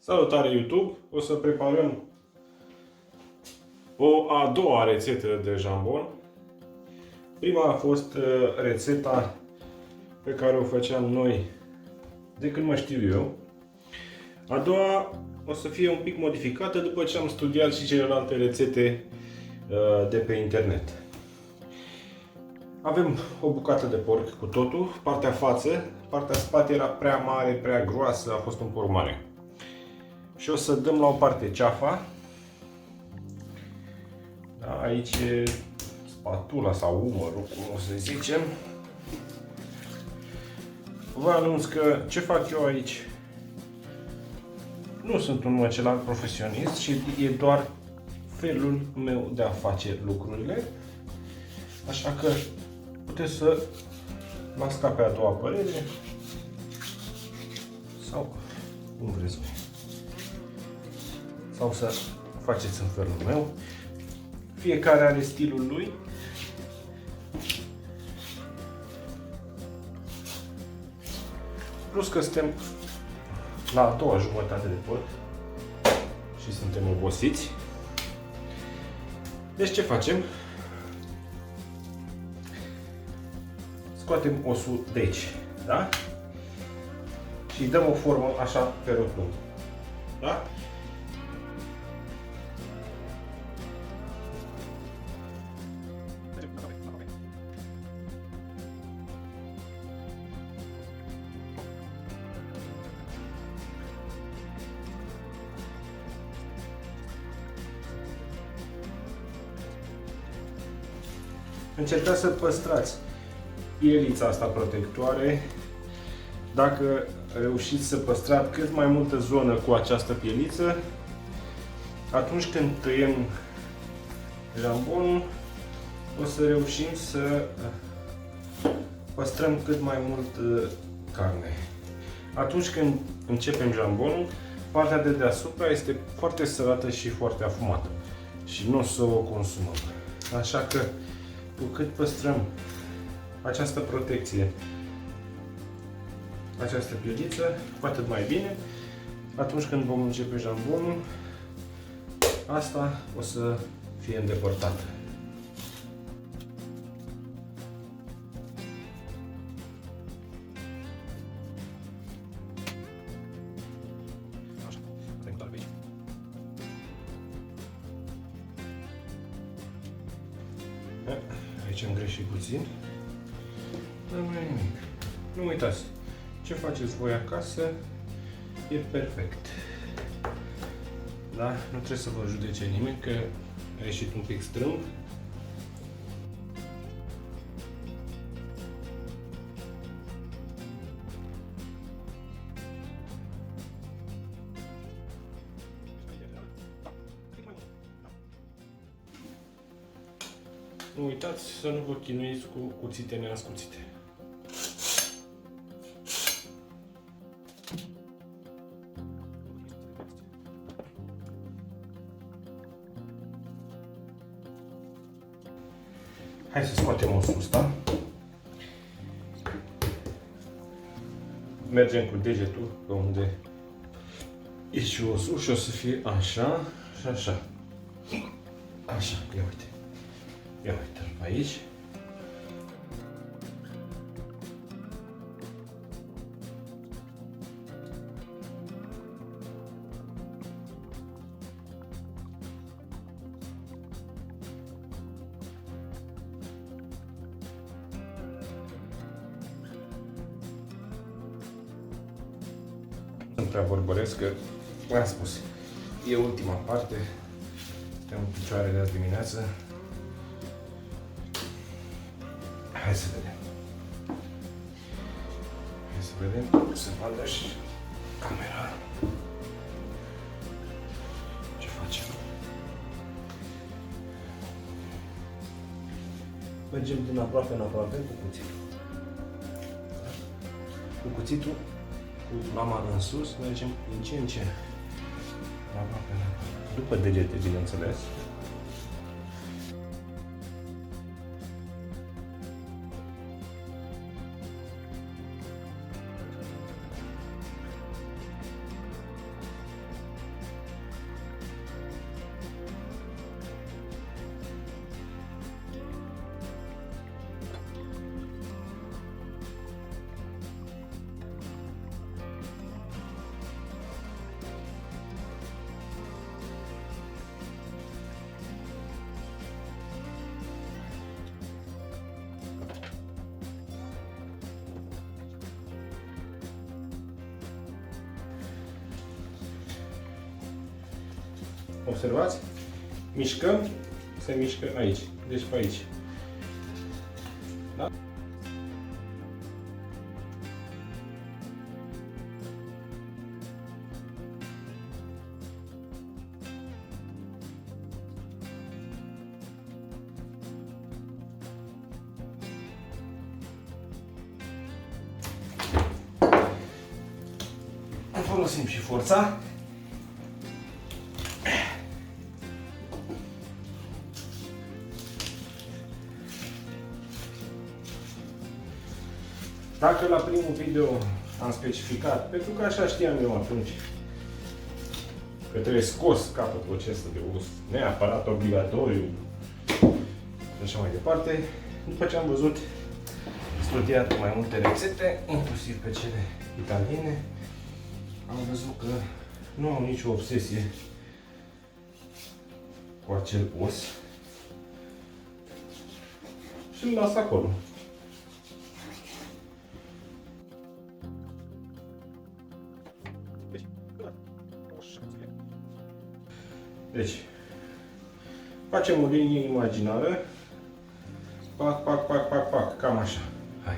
Salutare YouTube! O să preparăm o a doua rețetă de jambon. Prima a fost rețeta pe care o făceam noi de când mă știu eu. A doua o să fie un pic modificată după ce am studiat și celelalte rețete de pe internet. Avem o bucată de porc cu totul, partea față, partea spate era prea mare, prea groasă, a fost un porc mare. Și o să dăm la o parte ceafa. Da, aici e spatula sau umărul, cum o să zicem. Vă anunț că ce fac eu aici nu sunt un măcelar profesionist și e doar felul meu de a face lucrurile. Așa că puteți să mă scape a doua părere sau cum vreți voi. Sau să faceți în felul meu. Fiecare are stilul lui. Plus că suntem la a doua jumătate de porc și suntem obosiți. Deci ce facem? Scoatem osul de aici, da? Și îi dăm o formă așa pe rotund. Da? Încercați să păstrați pielița asta protectoare. Dacă reușiți să păstrați cât mai multă zonă cu această pieliță, atunci când tăiem jambonul, o să reușim să păstrăm cât mai mult carne. Atunci când începem jambonul, partea de deasupra este foarte sărată și foarte afumată și nu o să o consumăm. Așa că cu cât păstrăm această protecție, această pieliță, cu atât mai bine. Atunci când vom începe jambonul, asta o să fie îndepărtată. Aici am greșit puțin. Nu mai e nimic. Nu uitați, ce faceți voi acasă e perfect. Da? Nu trebuie să vă judece nimeni că a ieșit un pic strâmb. Nu uitați să nu vă chinuiți cu cuțite neascuțite. Hai să scoatem osul ăsta. Mergem cu degetul pe unde e și osul și o să fie așa și așa. Așa, ia uite. Ia uite-l aici. Nu prea vorbăresc, că v-am spus, e ultima parte. Suntem în picioare de azi dimineață. Hai să vedem. Hai să vedem. Se vadă și camera. Ce facem? Mergem din aproape în aproape cu cuțitul. Cu cuțitul, cu lama în sus, mergem din ce în ce. Aproape în aproape. După degete, bineînțeles. Observați? Mișcăm, se mișcă aici. Deci pe aici. Da? Folosim și forța. Dacă la primul video am specificat, pentru că așa știam eu atunci, că trebuie scos capătul acesta de os, neapărat obligatoriu și așa mai departe, după ce am văzut, studiat mai multe rețete, inclusiv pe cele italiene, am văzut că nu am nicio obsesie cu acel os și îl las acolo. Deci, facem o linie imaginară, pac, pac, pac, pac, pac, cam așa. Hai.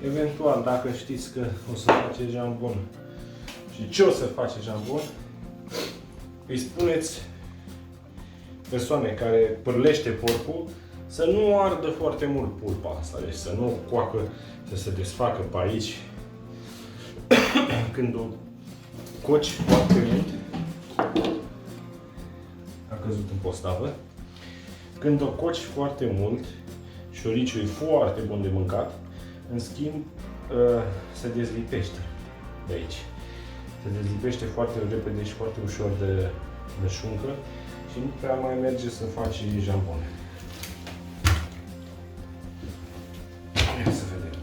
Eventual, dacă știți că o să faceți jambon și ce o să faceți jambon, îi spuneți persoane care pârlește porcul să nu ardă foarte mult pulpa asta, deci să nu coacă, să se desfacă pe aici. Când o coci foarte mult, a căzut în postavă, când o coci foarte mult, șoriciul e foarte bun de mâncat, în schimb se dezlipește de aici. Se dezlipește foarte repede și foarte ușor de șuncă și nu prea mai merge să faci jambon. Ia să vedem.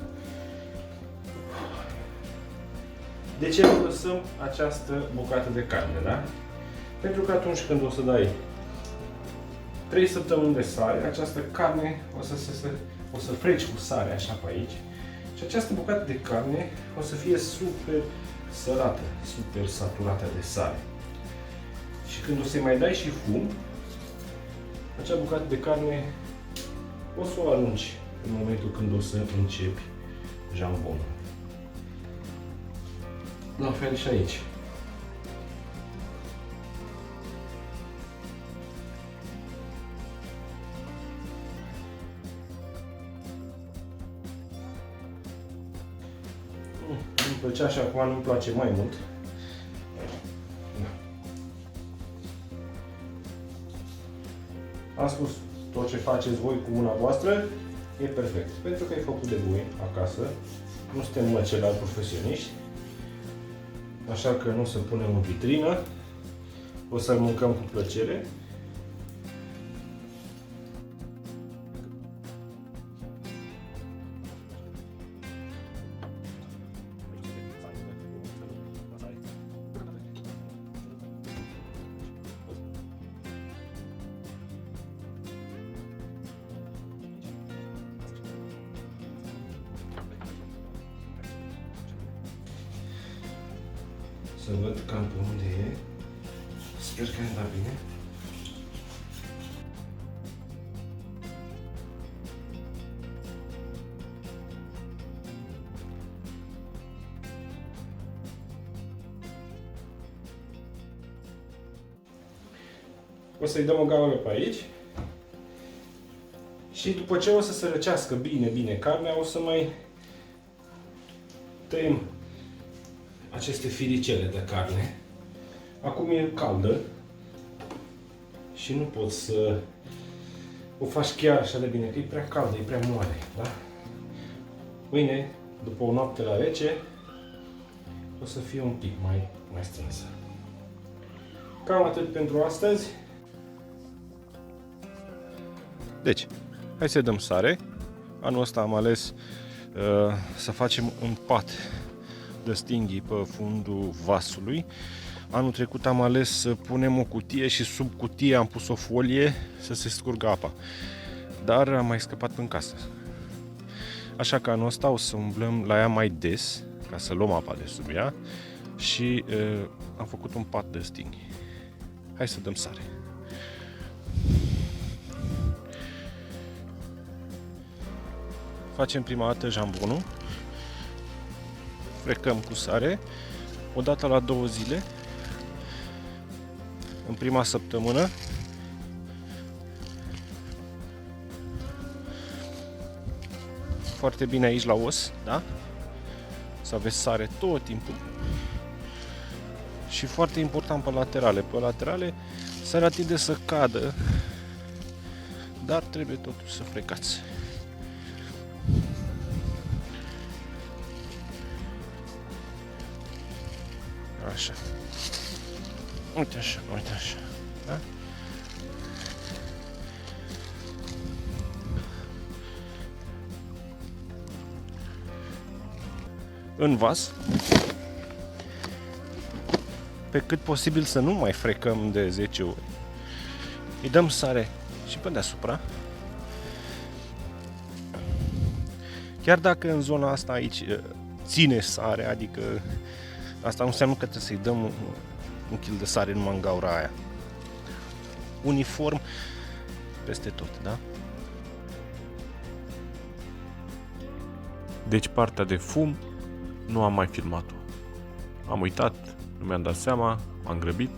De ce nu lăsăm această bucată de carne, da? Pentru că atunci când o să dai 3 săptămâni de sare, această carne o să freci cu sare așa pe aici și această bucată de carne o să fie super sărată, super saturată de sare. Și când o să-i mai dai și fum, acea bucată de carne o să o arunci în momentul când o să începi jambonul. La fel și aici. Îmi plăcea și acum nu-mi place mai mult. Am spus, tot ce faceți voi cu mâna voastră e perfect. Pentru că e făcut de voi acasă. Nu suntem măcelari profesioniști. Așa că nu o să punem în vitrină. O să-l mâncăm cu plăcere. Să văd cam pe unde e. Sper că e la bine. O să-i dăm o gaură pe aici. Și după ce o să se răcească bine carnea, o să mai tăiem aceste firicele de carne. Acum e caldă și nu poți să o faci chiar așa de bine, că e prea caldă, e prea moale, da? Mâine, după o noapte la rece, o să fie un pic mai strânsă. Cam atât pentru astăzi. Deci, hai să dăm sare. Anul ăsta am ales să facem un pat de stinghii pe fundul vasului. Anul trecut am ales să punem o cutie și sub cutie am pus o folie să se scurgă apa. Dar am mai scăpat până casă. Așa că anul ăsta o să umblăm la ea mai des, ca să luăm apa de sub ea. Și am făcut un pat de stinghi. Hai să dăm sare. Facem prima dată jambonul. Frecăm cu sare o dată la 2 zile. În prima săptămână. Foarte bine aici la os, da? Să aveți sare tot timpul. Și foarte important pe laterale. Pe laterale sarea tinde să cadă, dar trebuie totuși să frecați. Așa. Uite așa, uite așa. Da? În vas, pe cât posibil să nu mai frecăm de 10 ori. Îi dăm sare și pe deasupra. Chiar dacă în zona asta aici ține sare, adică asta nu înseamnă că trebuie să-i dăm un kil de sare numai în gaura aia. Uniform peste tot, da? Deci partea de fum nu am mai filmat-o. Am uitat, nu mi-am dat seama, m-am grăbit.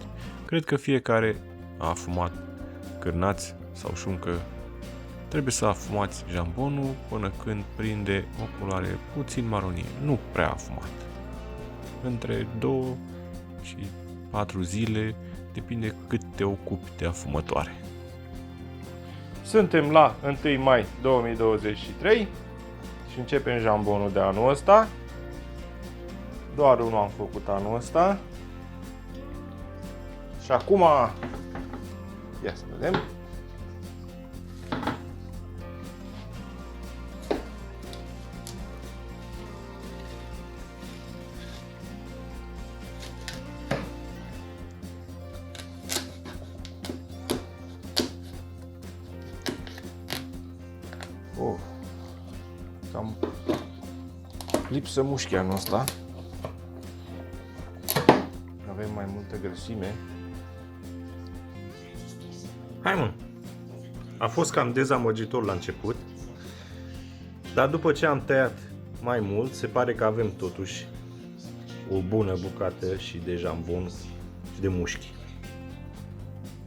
Cred că fiecare a afumat cârnați sau șuncă. Trebuie să afumați jambonul până când prinde o culoare puțin maronie. Nu prea afumat. Între 2 și 4 zile, depinde cât te ocupi de afumătoare. Suntem la 1 mai 2023 și începem jambonul de anul ăsta. Doar unul am făcut anul ăsta. Și acum, ia să vedem. Cam lipsă mușchi anul ăsta. Avem mai multă grăsime. Hai mă! A fost cam dezamăgitor la început, dar după ce am tăiat mai mult, se pare că avem totuși o bună bucată și de jambon și de mușchi.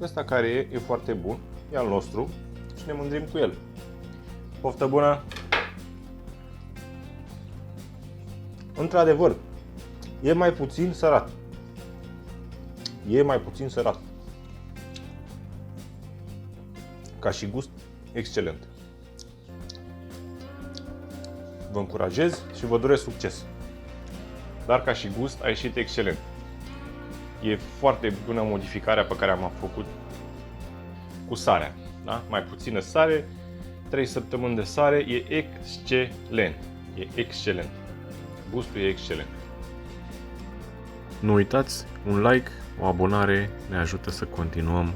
Ăsta care e foarte bun, e al nostru și ne mândrim cu el. Poftă bună! Într-adevăr, e mai puțin sărat. E mai puțin sărat. Ca și gust, excelent. Vă încurajez și vă doresc succes. Dar ca și gust a ieșit excelent. E foarte bună modificarea pe care am făcut cu sarea. Da? Mai puțină sare, 3 săptămâni de sare, e excelent. E excelent. Gustul e excelent. Nu uitați, un like, o abonare ne ajută să continuăm